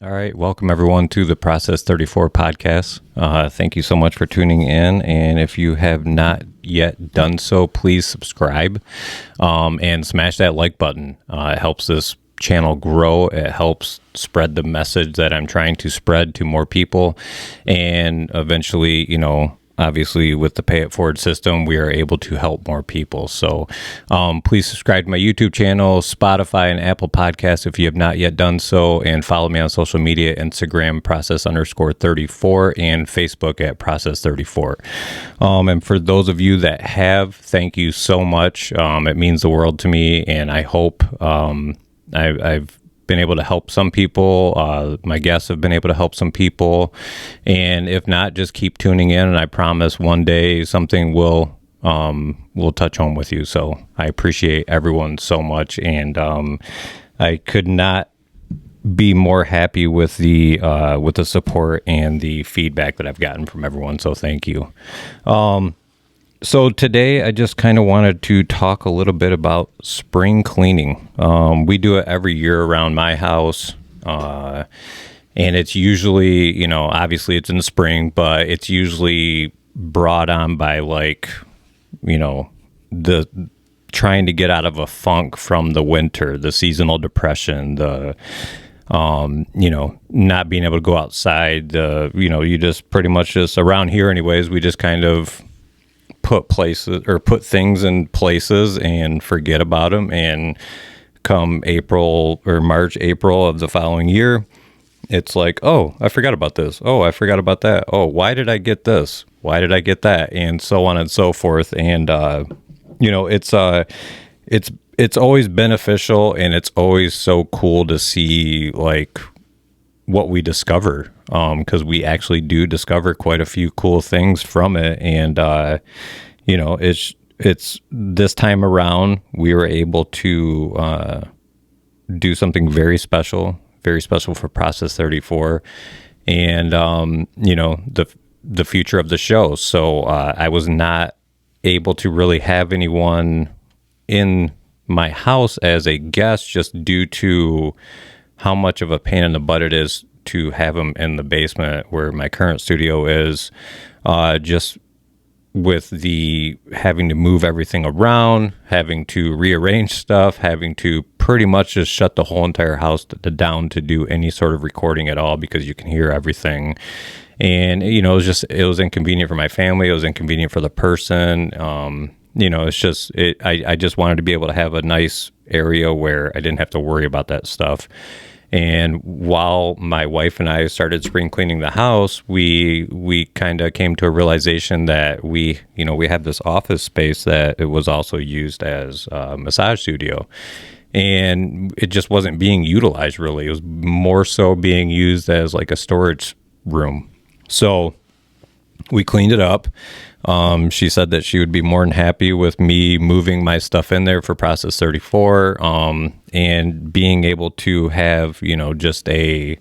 All right, welcome everyone to the Process 34 podcast. Thank you so much for tuning in. And if you have not yet done so, please subscribe and smash that like button. It helps this channel grow. It helps spread the message that I'm trying to spread to more people. And eventually, obviously with the Pay It Forward system, we are able to help more people. So please subscribe to my YouTube channel, Spotify, and Apple Podcasts if you have not yet done so, and follow me on social media, Instagram, process_34, and Facebook at process34. And for those of you that have, thank you so much. It means the world to me, and I hope I've been able to help some people. My guests have been able to help some people, and if not, just keep tuning in, and I promise one day something will touch home with you. So I appreciate everyone so much, and I could not be more happy with the support and the feedback that I've gotten from everyone. So thank you. So today I just kind of wanted to talk a little bit about spring cleaning. We do it every year around my house. And it's usually, obviously it's in the spring, but it's usually brought on by the trying to get out of a funk from the winter, the seasonal depression, the, not being able to go outside, you just pretty much just around here anyways, we just kind of put things in places and forget about them. And come April or March, April of the following year, it's like, oh, I forgot about this. Oh, I forgot about that. Oh, why did I get this? Why did I get that? And so on and so forth. And, it's always beneficial, and it's always so cool to see what we discover. Cause we actually do discover quite a few cool things from it. And, it's this time around, we were able to, do something very special for Process 34 and, the future of the show. So, I was not able to really have anyone in my house as a guest just due to how much of a pain in the butt it is to have them in the basement where my current studio is, just with the having to move everything around, having to rearrange stuff, having to pretty much just shut the whole entire house down to do any sort of recording at all because you can hear everything. And, it was inconvenient for my family. It was inconvenient for the person. I just wanted to be able to have a nice area where I didn't have to worry about that stuff. And while my wife and I started spring cleaning the house, we kind of came to a realization that we had this office space that it was also used as a massage studio. And it just wasn't being utilized really. It was more so being used as like a storage room. So we cleaned it up. She said that she would be more than happy with me moving my stuff in there for Process 34, and being able to have, just a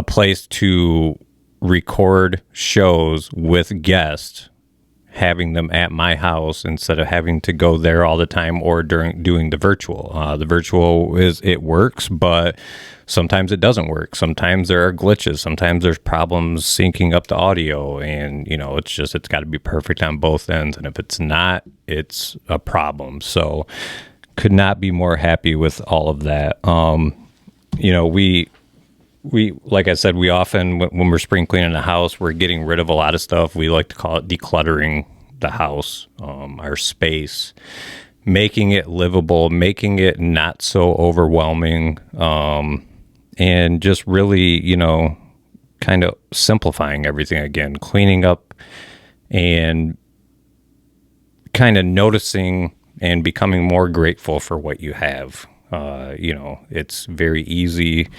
place to record shows with guests, having them at my house instead of having to go there all the time or during doing the virtual. The virtual it works, but sometimes it doesn't work. Sometimes there are glitches. Sometimes there's problems syncing up the audio, and it's got to be perfect on both ends. And if it's not, it's a problem. So could not be more happy with all of that. We like I said, we often, when we're spring cleaning the house, we're getting rid of a lot of stuff. We like to call it decluttering the house, our space, making it livable, making it not so overwhelming, and just really, kind of simplifying everything again, cleaning up and kind of noticing and becoming more grateful for what you have. It's very easy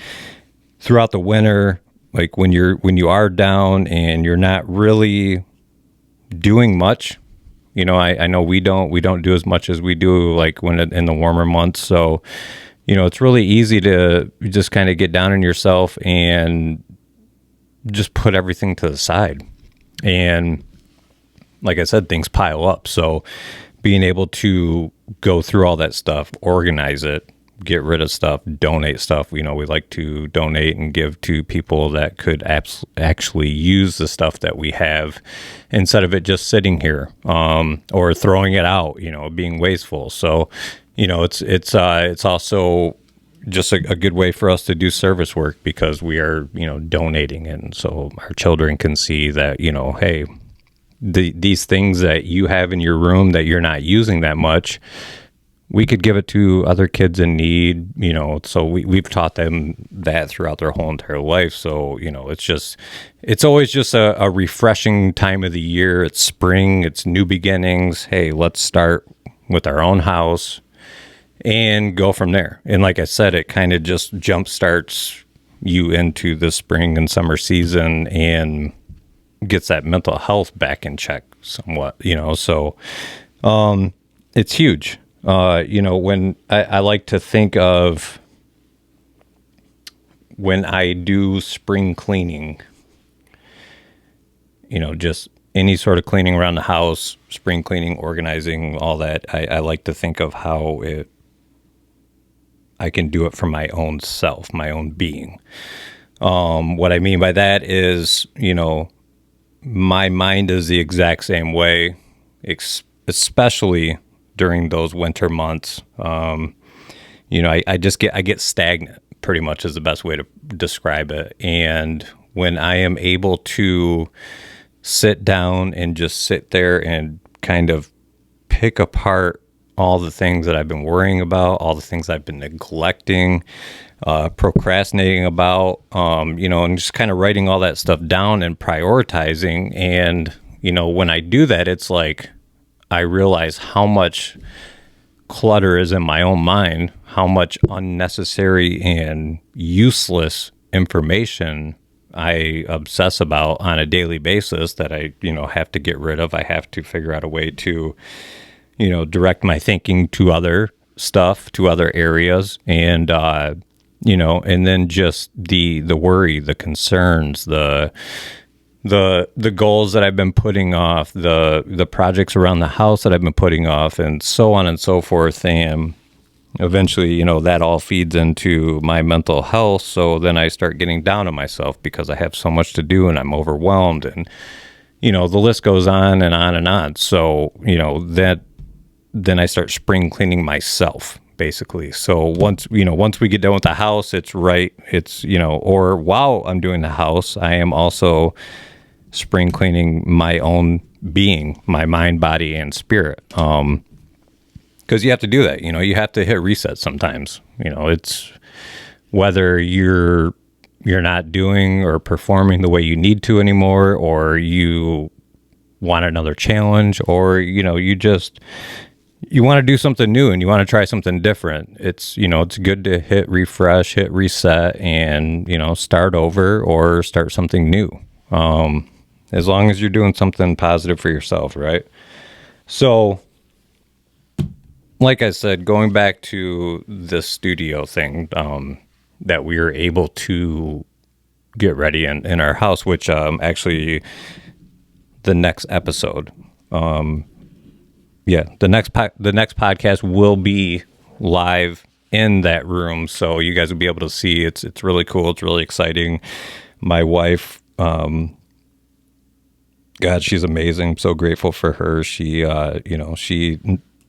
throughout the winter, like when you are down and you're not really doing much. I know we don't do as much as we do like when in the warmer months. So, it's really easy to just kind of get down on yourself and just put everything to the side. And like I said, things pile up. So being able to go through all that stuff, organize it, get rid of stuff, donate stuff. We like to donate and give to people that could actually use the stuff that we have instead of it just sitting here, or throwing it out, being wasteful. So, it's also just a good way for us to do service work because we are, donating. And so our children can see that, hey, these things that you have in your room that you're not using that much, we could give it to other kids in need, so we've taught them that throughout their whole entire life. So, it's always just a refreshing time of the year. It's spring, it's new beginnings. Hey, let's start with our own house and go from there. And like I said, it kind of just jump starts you into the spring and summer season and gets that mental health back in check somewhat, so it's huge. When I like to think of when I do spring cleaning, just any sort of cleaning around the house, spring cleaning, organizing, all that, I like to think of how I can do it for my own self, my own being. What I mean by that is, my mind is the exact same way, especially during those winter months. I get stagnant, pretty much is the best way to describe it. And when I am able to sit down and just sit there and kind of pick apart all the things that I've been worrying about, all the things I've been neglecting, procrastinating about, and just kind of writing all that stuff down and prioritizing. And, when I do that, it's like I realize how much clutter is in my own mind, how much unnecessary and useless information I obsess about on a daily basis that I, have to get rid of. I have to figure out a way to direct my thinking to other stuff, to other areas. And, and then just the worry, the concerns, the goals that I've been putting off, the projects around the house that I've been putting off, and so on and so forth. And eventually, that all feeds into my mental health. So then I start getting down on myself because I have so much to do and I'm overwhelmed. And, the list goes on and on and on. So, then I start spring cleaning myself, basically. So once we get done with the house, or while I'm doing the house, I am also spring cleaning my own being, my mind, body, and spirit. Because you have to do that, you have to hit reset sometimes. It's whether you're not doing or performing the way you need to anymore, or want another challenge, or, you want to do something new and you want to try something different. It's, it's good to hit refresh, hit reset, and, start over or start something new. As long as you're doing something positive for yourself, right? So, like I said, going back to the studio thing, that we were able to get ready in our house, which, actually the next episode, the next podcast will be live in that room, so you guys will be able to see. It's really cool. It's really exciting. My wife, God, she's amazing. I'm so grateful for her. She,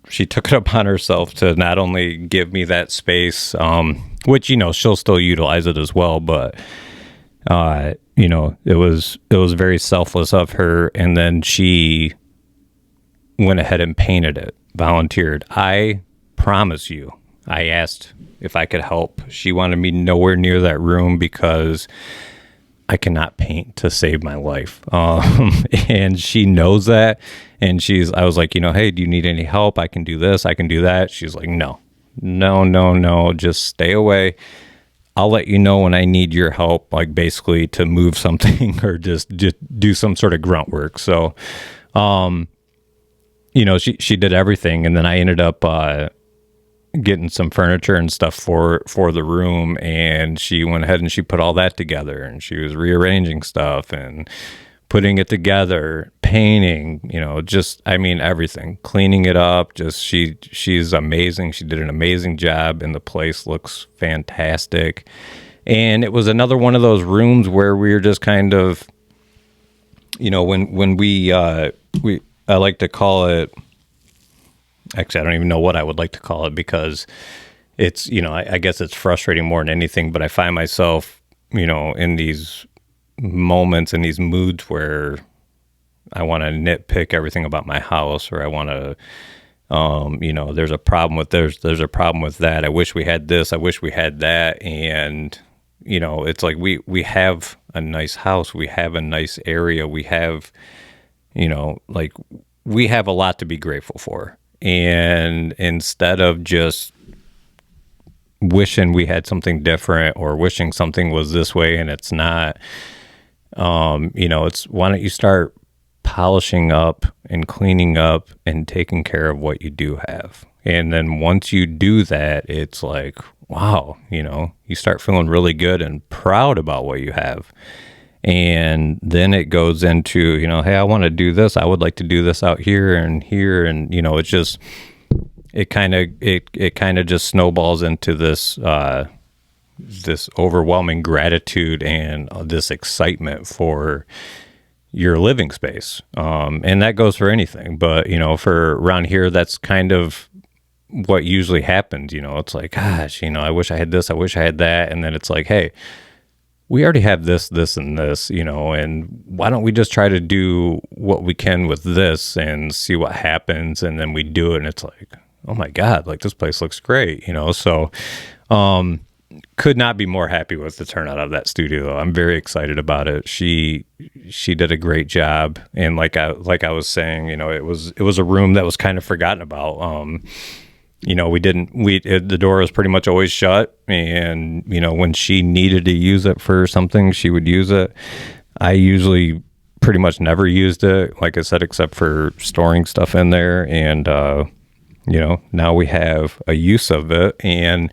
she took it upon herself to not only give me that space, which she'll still utilize it as well, but it was very selfless of her, and then she went ahead and painted it, volunteered. I promise you, I asked if I could help. She wanted me nowhere near that room because I cannot paint to save my life. And she knows that. And I was like, hey, do you need any help? I can do this. I can do that. She's like, no, just stay away. I'll let you know when I need your help, like basically to move something or just do some sort of grunt work. So, she did everything. And then I ended up, getting some furniture and stuff for the room, and she went ahead and she put all that together, and she was rearranging stuff and putting it together, painting, just, I mean, everything, cleaning it up. Just she's amazing. She did an amazing job, and the place looks fantastic. And it was another one of those rooms where we were just kind of, when I like to call it, actually, I don't even know what I would like to call it, because it's, I guess it's frustrating more than anything, but I find myself, in these moments, in these moods where I want to nitpick everything about my house, or I want to, there's a problem with there's a problem with that. I wish we had this. I wish we had that. And, it's like we have a nice house. We have a nice area. We have, like we have a lot to be grateful for. And instead of just wishing we had something different, or wishing something was this way and it's not, it's, why don't you start polishing up and cleaning up and taking care of what you do have. And then once you do that, it's like, wow, you start feeling really good and proud about what you have. And then it goes into, hey, I want to do this. I would like to do this out here and here. And, it's just, it kind of just snowballs into this, this overwhelming gratitude and this excitement for your living space. And that goes for anything, but, for around here, that's kind of what usually happens. It's like, gosh, I wish I had this, I wish I had that. And then it's like, hey, we already have this, and this, and why don't we just try to do what we can with this and see what happens? And then we do it, and it's like, oh my God, like this place looks great, so, could not be more happy with the turnout of that studio, though. I'm very excited about it. She did a great job. And like I was saying, it was a room that was kind of forgotten about. The door was pretty much always shut, and, when she needed to use it for something, she would use it. I usually pretty much never used it, like I said, except for storing stuff in there. And, now we have a use of it. And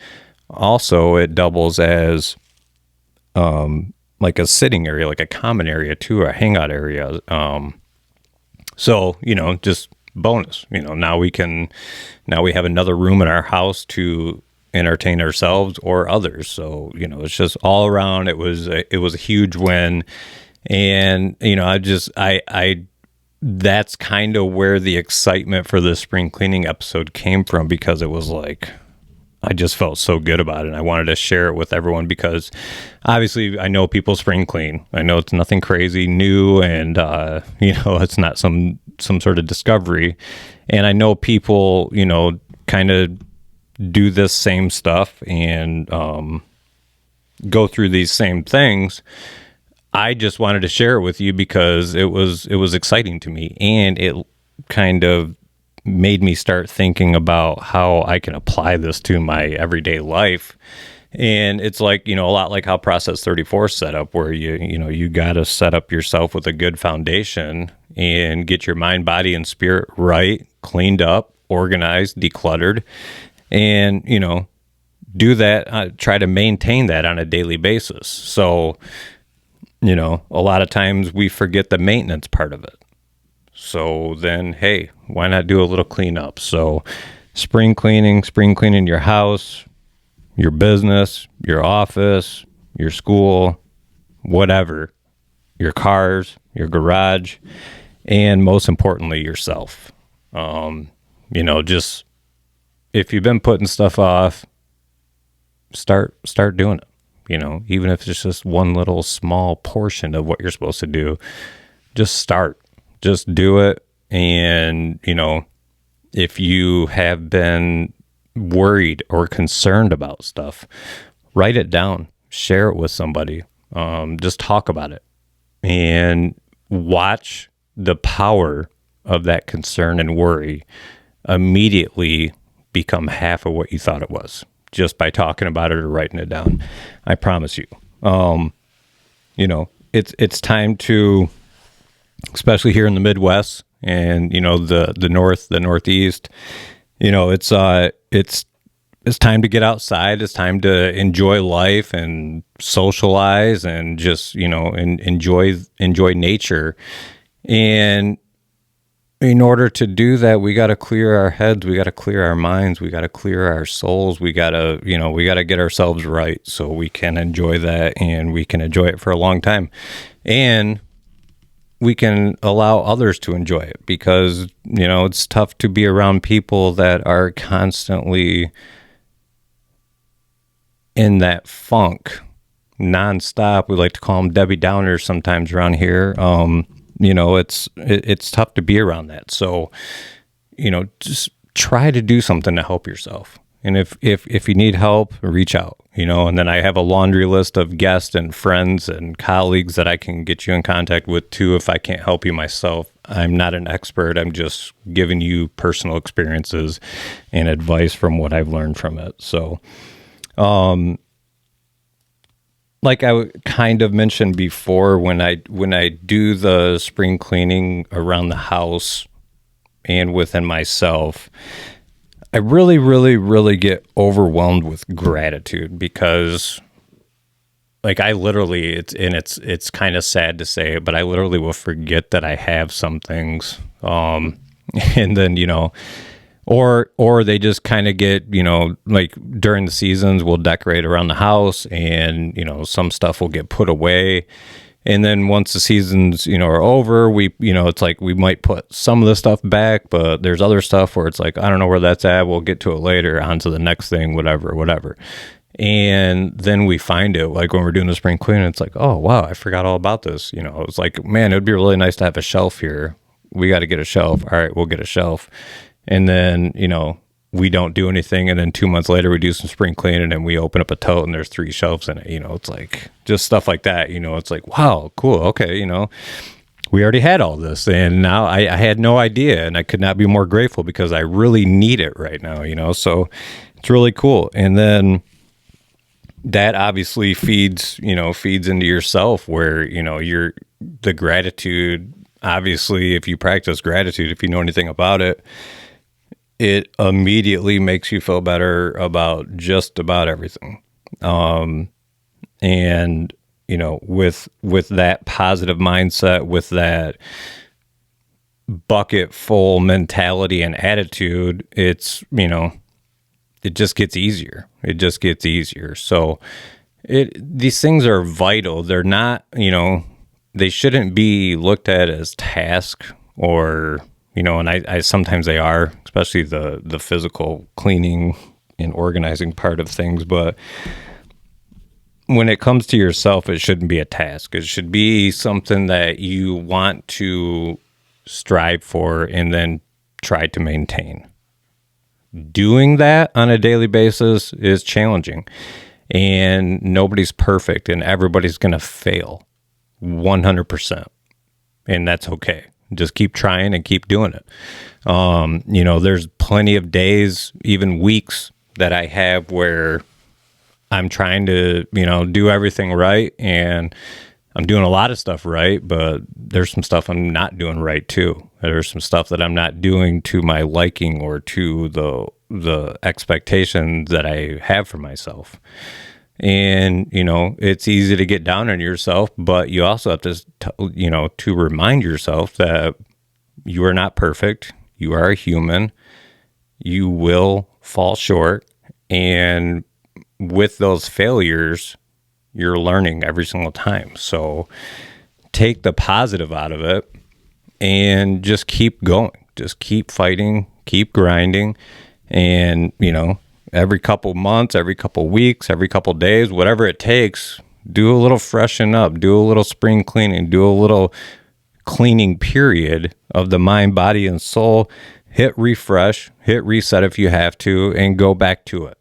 also it doubles as, like a sitting area, like a common area too, or a hangout area. So, just bonus, now we have another room in our house to entertain ourselves or others. So, it's just all around. It was a huge win. And, that's kind of where the excitement for the spring cleaning episode came from, because it was like, I just felt so good about it. And I wanted to share it with everyone, because obviously I know people spring clean. I know it's nothing crazy new, and, it's not some sort of discovery. And I know people, kind of do this same stuff and go through these same things. I just wanted to share it with you because it was exciting to me, and it kind of made me start thinking about how I can apply this to my everyday life. And it's like, a lot like how Process 34 is set up, where you got to set up yourself with a good foundation and get your mind, body, and spirit right, cleaned up, organized, decluttered, and, do that, try to maintain that on a daily basis. So, a lot of times we forget the maintenance part of it. So then, hey, why not do a little cleanup? So spring cleaning your house, your business, your office, your school, whatever, your cars, your garage, and most importantly, yourself. Just if you've been putting stuff off, start doing it. Even if it's just one little small portion of what you're supposed to do, just do it. And, if you have been worried or concerned about stuff, write it down, share it with somebody, just talk about it, and watch the power of that concern and worry immediately become half of what you thought it was, just by talking about it or writing it down. I promise you. It's time to, especially here in the Midwest and, the North, the Northeast, it's it's time to get outside. It's time to enjoy life and socialize and just, and enjoy nature. And in order to do that, we got to clear our heads. We got to clear our minds. We got to clear our souls. We got to, we got to get ourselves right so we can enjoy that, and we can enjoy it for a long time. And we can allow others to enjoy it, because, it's tough to be around people that are constantly in that funk nonstop. We like to call them Debbie Downers sometimes around here. It's tough to be around that. So, just try to do something to help yourself. And if you need help, reach out, and then I have a laundry list of guests and friends and colleagues that I can get you in contact with too, if I can't help you myself. I'm not an expert. I'm just giving you personal experiences and advice from what I've learned from it. So, like I kind of mentioned before, when I do the spring cleaning around the house and within myself, I really, really, really get overwhelmed with gratitude, because like I literally, it's kind of sad to say it, but I literally will forget that I have some things. And then, or they just kind of get, like during the seasons, we'll decorate around the house, and, some stuff will get put away. And then once the seasons, are over, it's like we might put some of the stuff back, but there's other stuff where it's like, I don't know where that's at. We'll get to it later, on to the next thing, whatever. And then we find it, like when we're doing the spring cleaning, it's like, oh, wow, I forgot all about this. It's like, man, it would be really nice to have a shelf here. We got to get a shelf. All right, we'll get a shelf. And then, we don't do anything. And then 2 months later, we do some spring cleaning and we open up a tote and there's 3 shelves in it. It's like just stuff like that. It's like, wow, cool. Okay. We already had all this, and now I had no idea, and I could not be more grateful, because I really need it right now, so it's really cool. And then that obviously feeds into yourself, where, the gratitude, obviously, if you practice gratitude, if you know anything about it, it immediately makes you feel better about just about everything. And, with that positive mindset, with that bucket full mentality and attitude, it's, it just gets easier. It just gets easier. So these things are vital. They're not, they shouldn't be looked at as tasks, or, and I sometimes they are, especially the physical cleaning and organizing part of things. But when it comes to yourself, it shouldn't be a task. It should be something that you want to strive for and then try to maintain. Doing that on a daily basis is challenging, and nobody's perfect, and everybody's going to fail 100%. And that's okay. Just keep trying and keep doing it. There's plenty of days, even weeks, that I have where I'm trying to, do everything right, and I'm doing a lot of stuff right, but there's some stuff I'm not doing right too. There's some stuff that I'm not doing to my liking or to the expectations that I have for myself. And, it's easy to get down on yourself, but you also have to, to remind yourself that you are not perfect. You are a human. You will fall short. And with those failures, you're learning every single time. So take the positive out of it and just keep going. Just keep fighting, keep grinding. And, every couple months, every couple weeks, every couple days, whatever it takes, do a little freshen up, do a little spring cleaning, do a little cleaning period of the mind, body, and soul. Hit refresh, hit reset if you have to, and go back to it.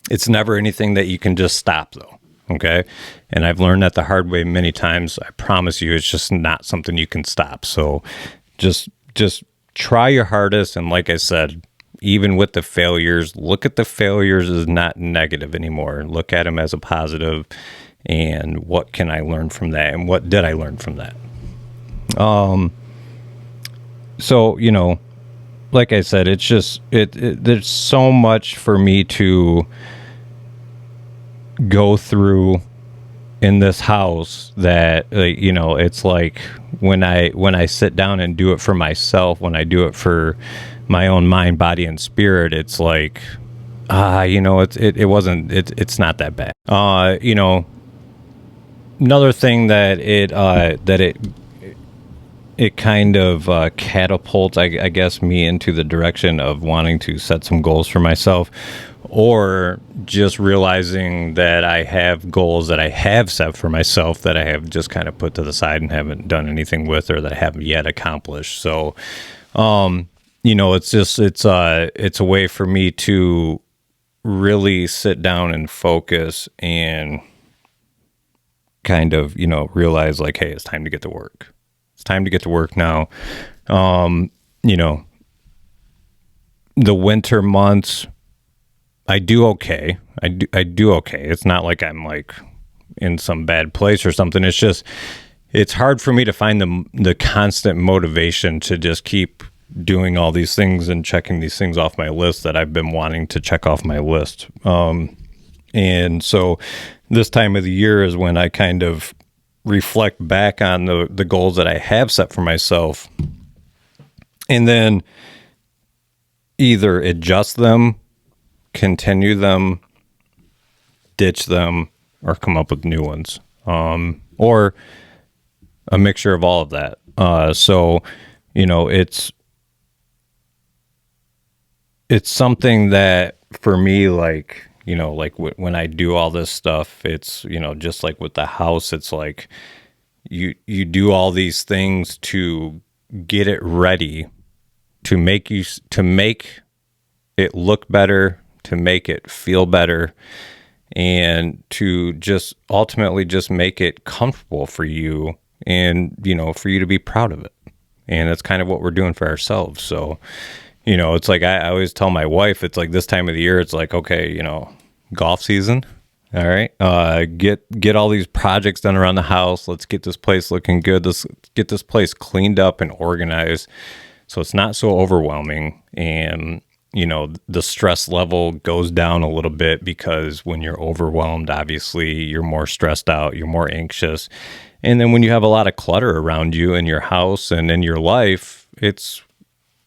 It's never anything that you can just stop, though. Okay. And I've learned that the hard way many times. I promise you, it's just not something you can stop. So just try your hardest. And like I said, even with the failures, look at the failures as not negative anymore. Look at them as a positive. And what can I learn from that? And what did I learn from that? So, like I said, it's just there's so much for me to go through in this house that it's like when I sit down and do it for myself, when I do it for my own mind, body, and spirit, it's like it's not that bad. Another thing that it kind of catapults, I guess, me into the direction of wanting to set some goals for myself, or just realizing that I have goals that I have set for myself that I have just kind of put to the side and haven't done anything with, or that I haven't yet accomplished. So, it's a way for me to really sit down and focus and kind of, realize like, hey, it's time to get to work. It's time to get to work now. The winter months, I do okay. I do okay. It's not like I'm like in some bad place or something. It's just, it's hard for me to find the constant motivation to just keep doing all these things and checking these things off my list that I've been wanting to check off my list. And so this time of the year is when I kind of reflect back on the goals that I have set for myself, and then either adjust them, continue them, ditch them, or come up with new ones, or a mixture of all of that. So it's something that for me, like, when I do all this stuff, it's, just like with the house, it's like you do all these things to get it ready, to make it look better, to make it feel better, and to just ultimately just make it comfortable for you, and, for you to be proud of it. And that's kind of what we're doing for ourselves. So, it's like I always tell my wife, it's like this time of the year, it's like, okay, golf season. All right. Get all these projects done around the house. Let's get this place looking good. Let's get this place cleaned up and organized so it's not so overwhelming. And, the stress level goes down a little bit, because when you're overwhelmed, obviously you're more stressed out, you're more anxious. And then when you have a lot of clutter around you in your house and in your life, it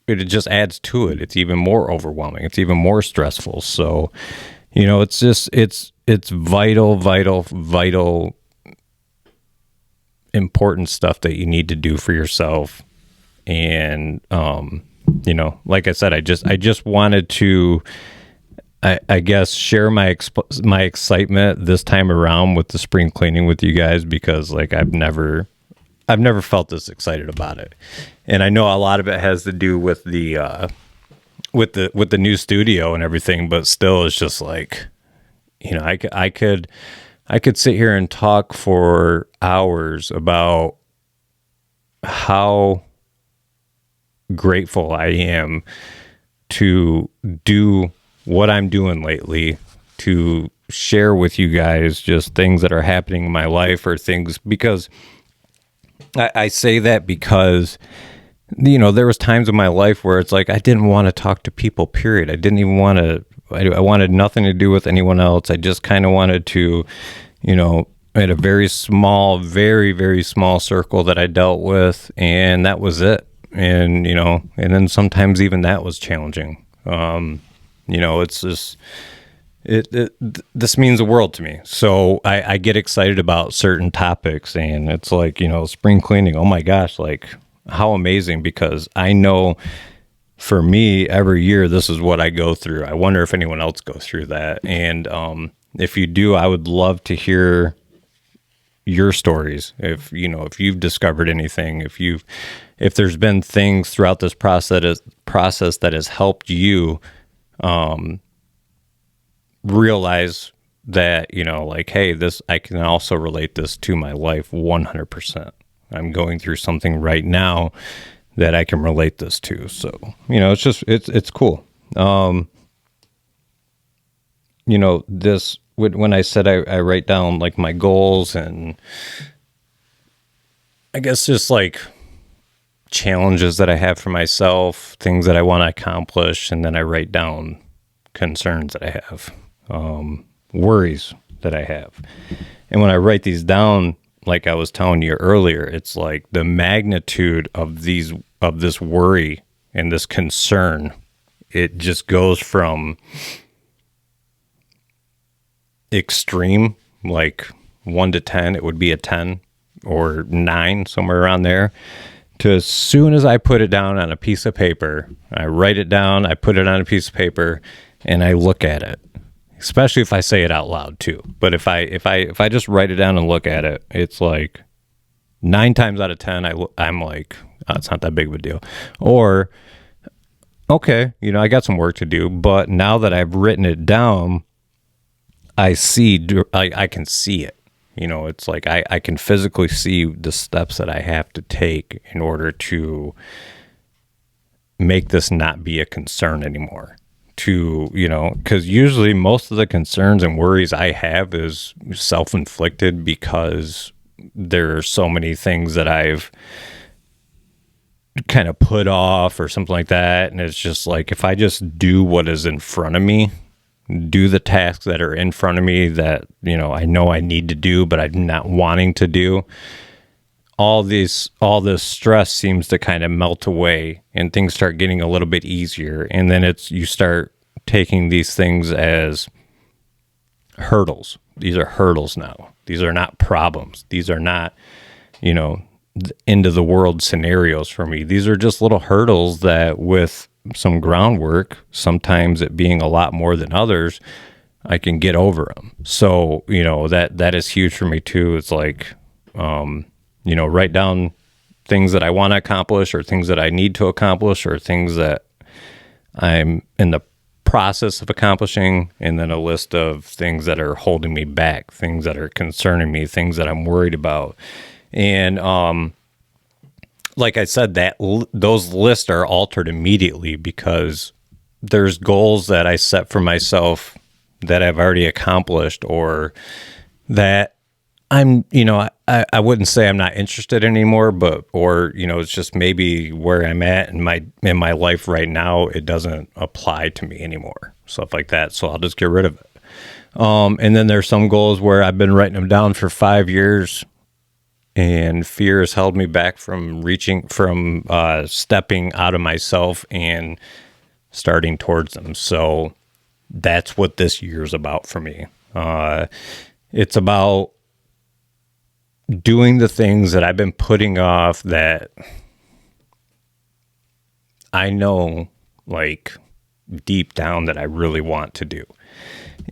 just adds to it. It's even more overwhelming. It's even more stressful. So, it's just, it's vital, important stuff that you need to do for yourself. And, like I said, I just wanted to, I guess, share my excitement this time around with the spring cleaning with you guys, because like I've never felt this excited about it. And I know a lot of it has to do with the new studio and everything, but still, it's just like, I could sit here and talk for hours about how grateful I am to do what I'm doing lately, to share with you guys just things that are happening in my life, or things, because I say that because, there was times in my life where it's like I didn't want to talk to people, period. I didn't even want to, I wanted nothing to do with anyone else. I just kind of wanted to, at a very small, very, very small circle that I dealt with, and that was it. And, and then sometimes even that was challenging. It's just, this means the world to me. So I get excited about certain topics, and it's like, spring cleaning. Oh my gosh, like how amazing, because I know for me, every year, this is what I go through. I wonder if anyone else goes through that. And if you do, I would love to hear your stories. If you've discovered anything, if there's been things throughout this process that has helped you realize that, like, hey, I can also relate this to my life 100%. I'm going through something right now that I can relate this to. So, it's just, it's cool. This, when I said I write down like my goals, and I guess just like challenges that I have for myself, things that I want to accomplish, and then I write down concerns that I have, worries that I have. And when I write these down, like I was telling you earlier, it's like the magnitude of this worry and this concern, it just goes from extreme, like 1 to 10, it would be a 10 or 9, somewhere around there, to as soon as I put it down on a piece of paper, I write it down, I put it on a piece of paper, and I look at it. Especially if I say it out loud too. But if I just write it down and look at it, it's like 9 times out of 10, I'm like, oh, it's not that big of a deal. Or, okay, I got some work to do, but now that I've written it down, I can see it. It's like I can physically see the steps that I have to take in order to make this not be a concern anymore. Because usually most of the concerns and worries I have is self-inflicted because there are so many things that I've kind of put off or something like that. And it's just like, if I just do what is in front of me, do the tasks that are in front of me that, I know I need to do, but I'm not wanting to do, all this stress seems to kind of melt away and things start getting a little bit easier. And then you start taking these things as hurdles. These are hurdles now. These are not problems. These are not, end of the world scenarios for me. These are just little hurdles that, with some groundwork, sometimes it being a lot more than others, I can get over them. So, that is huge for me too. It's like, write down things that I want to accomplish or things that I need to accomplish or things that I'm in the process of accomplishing, and then a list of things that are holding me back, things that are concerning me, things that I'm worried about. And like I said, those lists are altered immediately because there's goals that I set for myself that I've already accomplished, or that I'm, I wouldn't say I'm not interested anymore, or it's just maybe where I'm at in my life right now, it doesn't apply to me anymore, stuff like that. So I'll just get rid of it. And then there's some goals where I've been writing them down for 5 years, and fear has held me back from stepping out of myself and starting towards them. So that's what this year's about for me. It's about doing the things that I've been putting off that I know, like, deep down that I really want to do.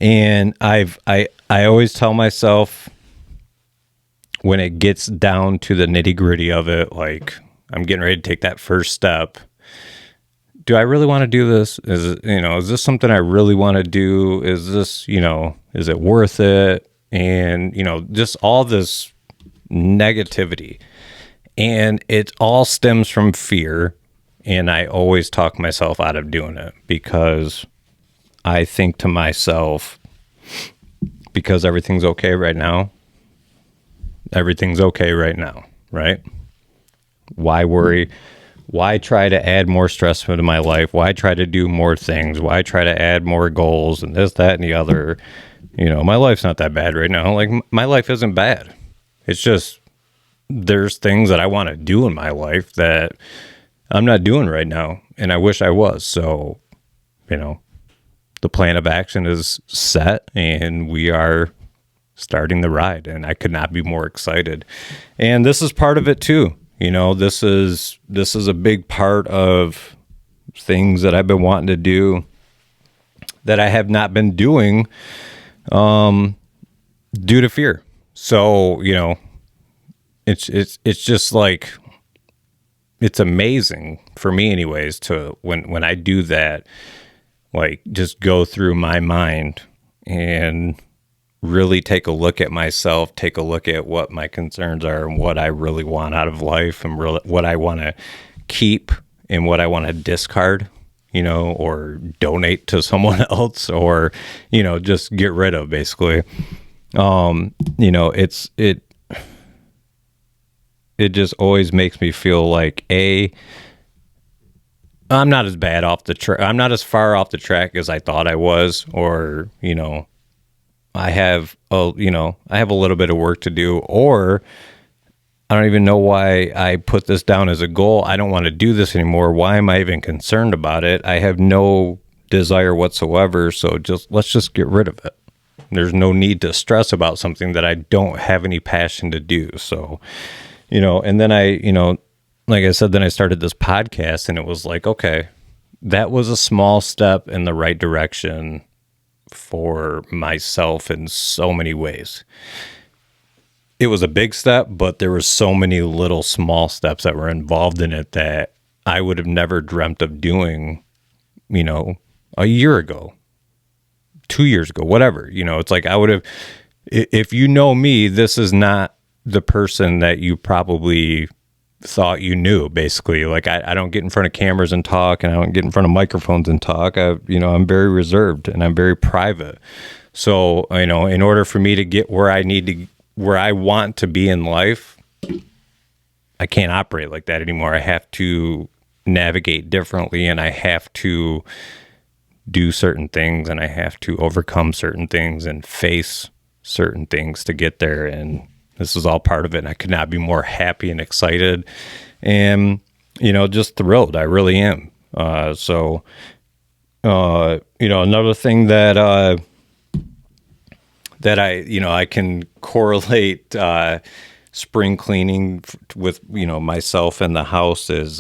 And I always tell myself, when it gets down to the nitty-gritty of it, like, I'm getting ready to take that first step, do I really want to do this? Is this something I really want to do? Is this, is it worth it? And, just all this negativity. And it all stems from fear. And I always talk myself out of doing it because I think to myself, because everything's okay right now, everything's okay right now, right? Why worry? Why try to add more stress into my life? Why try to do more things? Why try to add more goals and this, that, and the other? My life's not that bad right now. Like, my life isn't bad. It's just there's things that I want to do in my life that I'm not doing right now, and I wish I was. So, the plan of action is set, and we are starting the ride, and I could not be more excited. And this is part of it too. This is a big part of things that I've been wanting to do that I have not been doing due to fear. So, it's just like, it's amazing for me anyways to when I do that, like, just go through my mind and really take a look at myself, take a look at what my concerns are and what I really want out of life, and really what I want to keep and what I want to discard, or donate to someone else, or, just get rid of, basically. It's just always makes me feel like I'm not as bad off the track. I'm not as far off the track as I thought I was, or I have a little bit of work to do, or I don't even know why I put this down as a goal. I don't want to do this anymore. Why am I even concerned about it? I have no desire whatsoever. So let's just get rid of it. There's no need to stress about something that I don't have any passion to do. So, and then like I said, then I started this podcast, and it was like, okay, that was a small step in the right direction for myself in so many ways. It was a big step, but there were so many little small steps that were involved in it that I would have never dreamt of doing, a year ago, 2 years ago, whatever. It's like I would have, if you know me, this is not the person that you probably thought you knew, basically. Like I don't get in front of cameras and talk, and I don't get in front of microphones and talk. I'm very reserved and I'm very private. So, in order for me to get where I want to be in life, I can't operate like that anymore. I have to navigate differently, and I have to do certain things, and I have to overcome certain things and face certain things to get there. And this is all part of it. And I could not be more happy and excited and, just thrilled. I really am. Another thing that I can correlate spring cleaning with, myself and the house is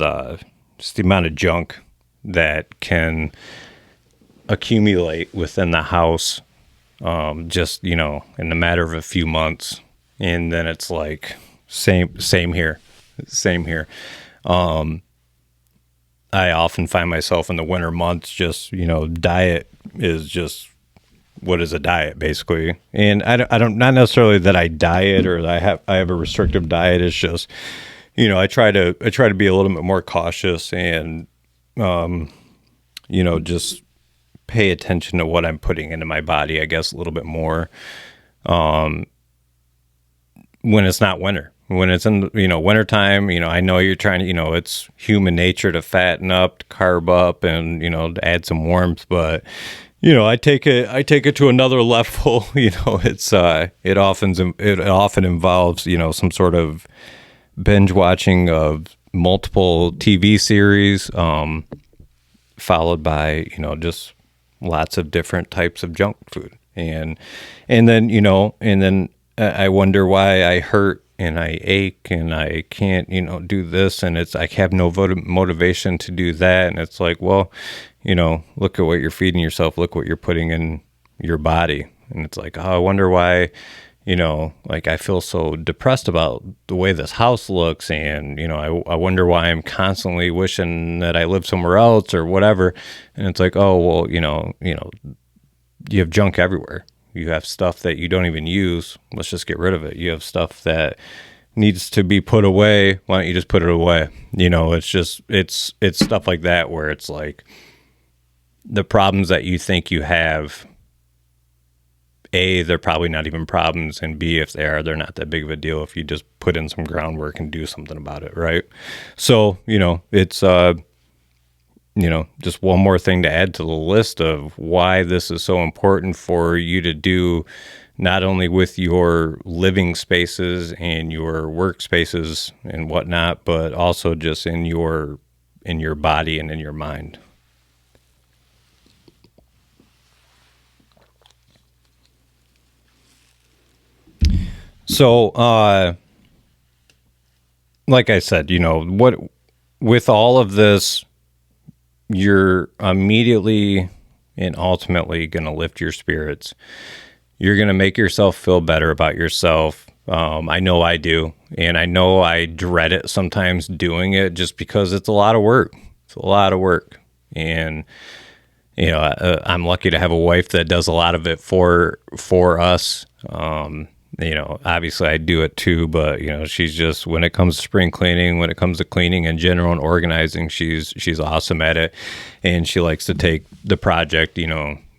just the amount of junk that can accumulate within the house, in the matter of a few months. And then it's like, same here. I often find myself in the winter months, just, diet is just, what is a diet basically? And I don't, not necessarily that I diet or that I have a restrictive diet. It's just, I try to be a little bit more cautious and, just pay attention to what I'm putting into my body, I guess, a little bit more. When it's not winter, when it's in, wintertime, I know you're trying to, it's human nature to fatten up, to carb up, and, to add some warmth. But, I take it to another level. It often involves, some sort of binge watching of multiple TV series, followed by, just lots of different types of junk food. And then I wonder why I hurt and I ache and I can't, do this. And I have no motivation to do that. And it's like, well, look at what you're feeding yourself. Look what you're putting in your body. And it's like, oh, I wonder why, like I feel so depressed about the way this house looks. And, I wonder why I'm constantly wishing that I lived somewhere else or whatever. And it's like, oh, well, you have junk everywhere. You have stuff that you don't even use. Let's just get rid of it. You have stuff that needs to be put away. Why don't you just put it away? It's stuff like that where it's like the problems that you think you have, A, they're probably not even problems, and B, if they are, they're not that big of a deal if you just put in some groundwork and do something about it, right? So, it's just one more thing to add to the list of why this is so important for you to do, not only with your living spaces and your workspaces and whatnot, but also just in your body and in your mind. So, like I said, with all of this, you're immediately and ultimately going to lift your spirits. You're going to make yourself feel better about yourself. I know I do. And I know I dread it sometimes doing it just because it's a lot of work. It's a lot of work. And, I'm lucky to have a wife that does a lot of it for us. Obviously I do it too, but she's just, when it comes to spring cleaning, when it comes to cleaning in general and organizing, she's awesome at it. And she likes to take the project,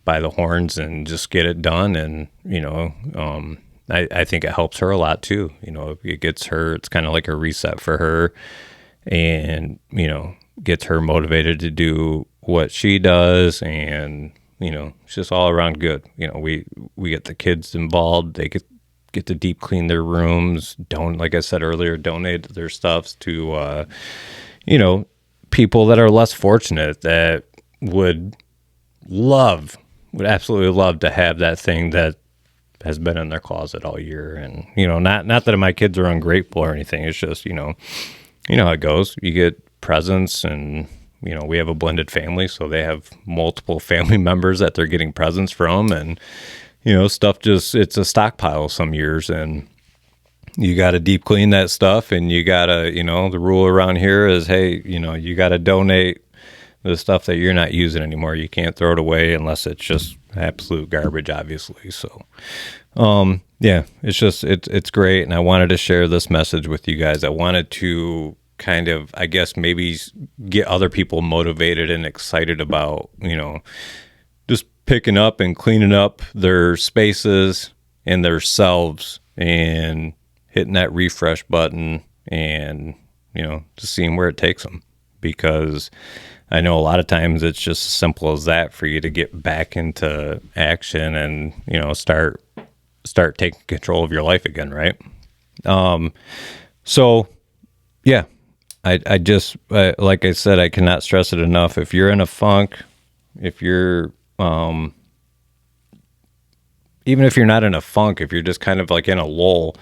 by the horns and just get it done. And, I think it helps her a lot too. It gets her, it's kind of like a reset for her, and, gets her motivated to do what she does. And, it's just all around good. We get the kids involved. They get to deep clean their rooms. Like I said earlier, donate their stuffs to, people that are less fortunate, that would absolutely love to have that thing that has been in their closet all year. And, not that my kids are ungrateful or anything. It's just, how it goes. You get presents, and, we have a blended family, so they have multiple family members that they're getting presents from. And, stuff it's a stockpile some years, and you got to deep clean that stuff. And you got to, the rule around here is, hey, you got to donate the stuff that you're not using anymore. You can't throw it away unless it's just absolute garbage, obviously. So, yeah, it's great. And I wanted to share this message with you guys. I wanted to kind of, I guess, maybe get other people motivated and excited about, just picking up and cleaning up their spaces and their selves, and hitting that refresh button, and, just seeing where it takes them. Because I know a lot of times it's just as simple as that for you to get back into action and, start taking control of your life again, right? So, yeah, I just, like I said, I cannot stress it enough. If you're in a funk, if you're, even if you're not in a funk, if you're just kind of like in a lull,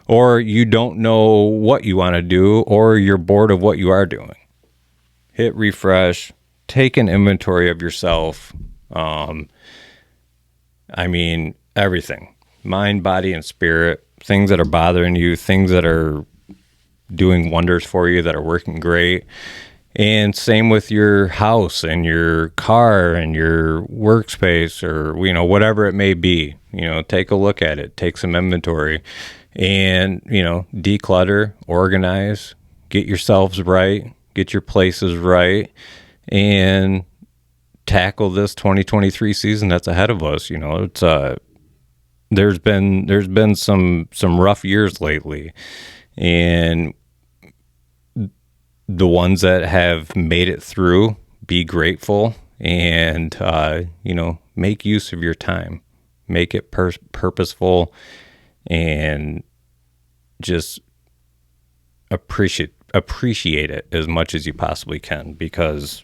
or you don't know what you want to do, or you're bored of what you are doing, hit refresh, take an inventory of yourself. Everything, mind, body, and spirit, things that are bothering you, things that are doing wonders for you, that are working great. And same with your house and your car and your workspace, or, whatever it may be. Take a look at it, take some inventory, and, declutter, organize, get yourselves right, get your places right, and tackle this 2023 season that's ahead of us. It's there's been some rough years lately, and the ones that have made it through, be grateful, and make use of your time, make it purposeful, and just appreciate it as much as you possibly can, because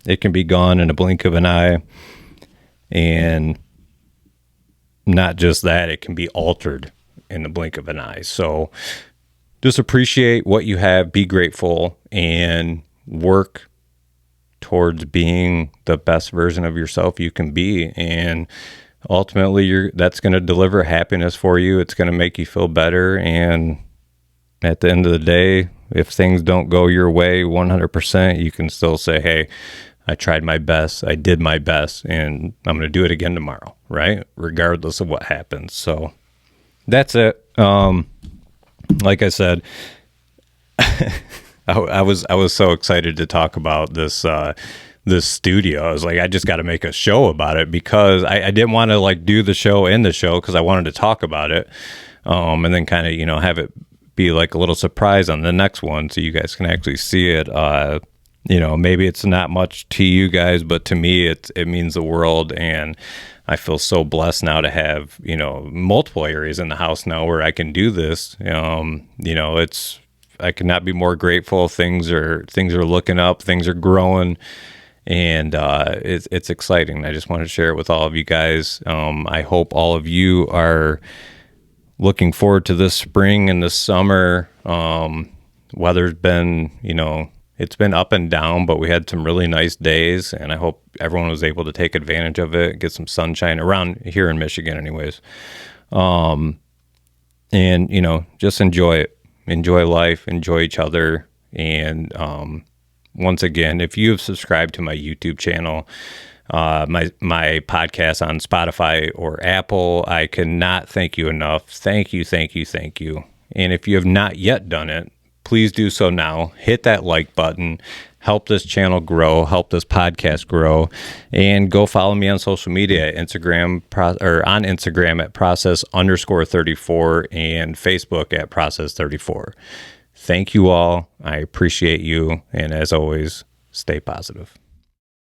it can be gone in a blink of an eye. And not just that, it can be altered in the blink of an eye. So just appreciate what you have, be grateful, and work towards being the best version of yourself you can be. And ultimately, that's going to deliver happiness for you. It's going to make you feel better. And at the end of the day, if things don't go your way 100%, you can still say, hey, I tried my best, I did my best, and I'm going to do it again tomorrow, right? Regardless of what happens. So that's it. Like I said, I was so excited to talk about this studio. I was like, I just got to make a show about it, because I didn't want to do the show in the show, because I wanted to talk about it, and then kind of have it be like a little surprise on the next one, so you guys can actually see it. Maybe it's not much to you guys, but to me, it means the world. And I feel so blessed now to have, multiple areas in the house now where I can do this. I could not be more grateful. Things are looking up, things are growing, and it's exciting. I just wanted to share it with all of you guys. I hope all of you are looking forward to this spring and this summer. Weather's been, it's been up and down, but we had some really nice days, and I hope everyone was able to take advantage of it, get some sunshine around here in Michigan anyways. And, just enjoy it. Enjoy life, enjoy each other. And once again, if you have subscribed to my YouTube channel, my podcast on Spotify or Apple, I cannot thank you enough. Thank you. And if you have not yet done it, please do so now. Hit that like button. Help this channel grow, help this podcast grow, and go follow me on social media at Instagram on Instagram at process_34 and Facebook at process34. Thank you all. I appreciate you. And as always, stay positive.